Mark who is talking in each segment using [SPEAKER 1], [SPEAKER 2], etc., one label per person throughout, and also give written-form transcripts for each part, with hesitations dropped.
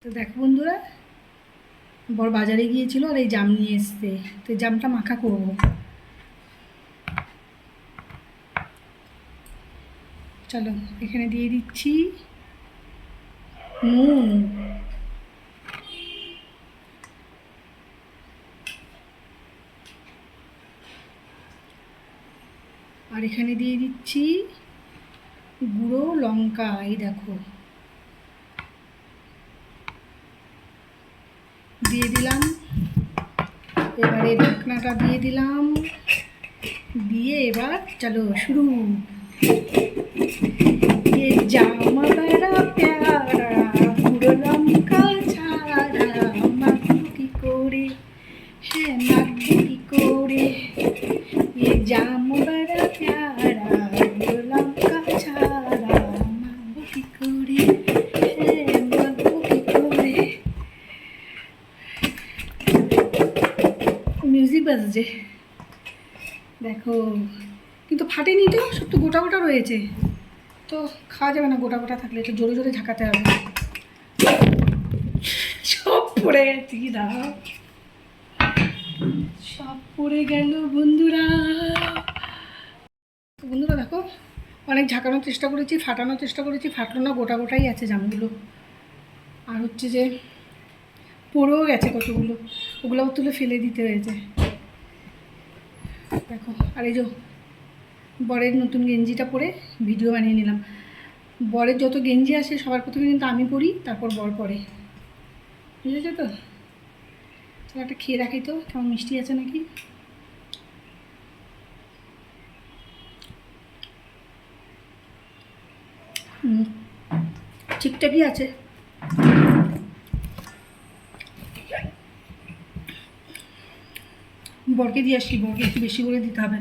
[SPEAKER 1] তো দেখো বন্ধুরা, বড় বাজারে গিয়েছিল আর এই জাম নিয়ে এসছে। তো এই জামটা মাখা করব। চলো এখানে দিয়ে দিচ্ছি নুন, আর এখানে দিয়ে দিচ্ছি গুঁড়ো লঙ্কা। এই দেখো দিয়ে দিলাম। এবারে ঢাকনাটা দিয়ে দিলাম, দিয়ে এবার চলো শুরু। ये जाम बड़ा प्यारा गुड़ो लंका छाड़ा माखबो की करे है माखबो की करे ये जाम बड़ा प्यारा गुड़ो लंका छाड़ा माखबो की करे है माखबो की करे। মিউজিক বাজছে দেখো, কিন্তু ফাটেনি তো, সব তো গোটা গোটা রয়েছে। তো খাওয়া যাবে না গোটা গোটা থাকলে, একটু জোরে জোরে ঝাঁকাতে হবে। সব পড়ে গেছে, কি দাও সব পড়ে গেল বন্ধুরা। বন্ধুরা দেখো, অনেক ঝাঁকানোর চেষ্টা করেছি, ফাটানোর চেষ্টা করেছি, ফাটলো না, গোটা গোটাই আছে জামগুলো। আর হচ্ছে যে পড়েও গেছে কতগুলো, ওগুলোও তুলে ফেলে দিতে হয়েছে দেখো। আর এই যে বরের নতুন গেঞ্জিটা পরে ভিডিও বানিয়ে নিলাম। বরের যত গেঞ্জি আসে সবার প্রথমে কিন্তু আমি পরি, তারপর বর পরে, বুঝেছো তো? তাহলে একটা খেয়ে রাখি তো, কেমন মিষ্টি আছে নাকি। ঠিকঠাকই আছে। বরকে দিয়ে আসি, বরকে একটু বেশি করে দিতে হবে।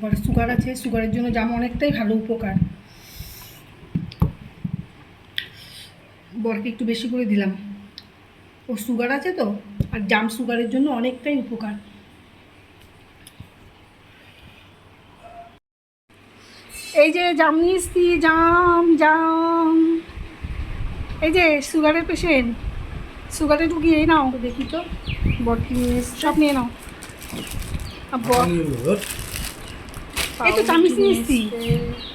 [SPEAKER 1] বরের সুগার আছে, সুগারের জন্য জাম অনেকটাই ভালো উপকার। বরকে একটু বেশি করে দিলাম, ও সুগার আছে তো, আর জাম সুগারের জন্য অনেকটাই উপকার। এই যে জাম নিয়ে এসছি, জাম জাম। এই যে সুগারের পেশেন্ট, সুগারে ঢুকিয়ে নাও দেখি তো। বর কি নিয়ে এসছে, সব নিয়ে নাও। বর এই তো চামিচ নিয়ে এসছি,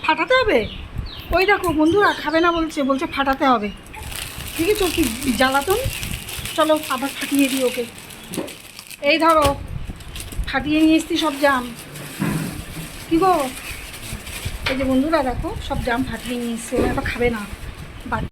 [SPEAKER 1] ফাটাতে হবে। ওই দেখো বন্ধুরা, খাবে না বলছে, বলছে ফাটাতে হবে। ঠিক আছে, কি জ্বালাতন। চলো আবার ফাটিয়ে দিই ওকে। এই ধরো, ফাটিয়ে নিয়ে এসছি সব জাম। কি গো, এই যে বন্ধুরা দেখো, সব জাম ফাটিয়ে নিয়ে এসছে, ওরা তো খাবে না।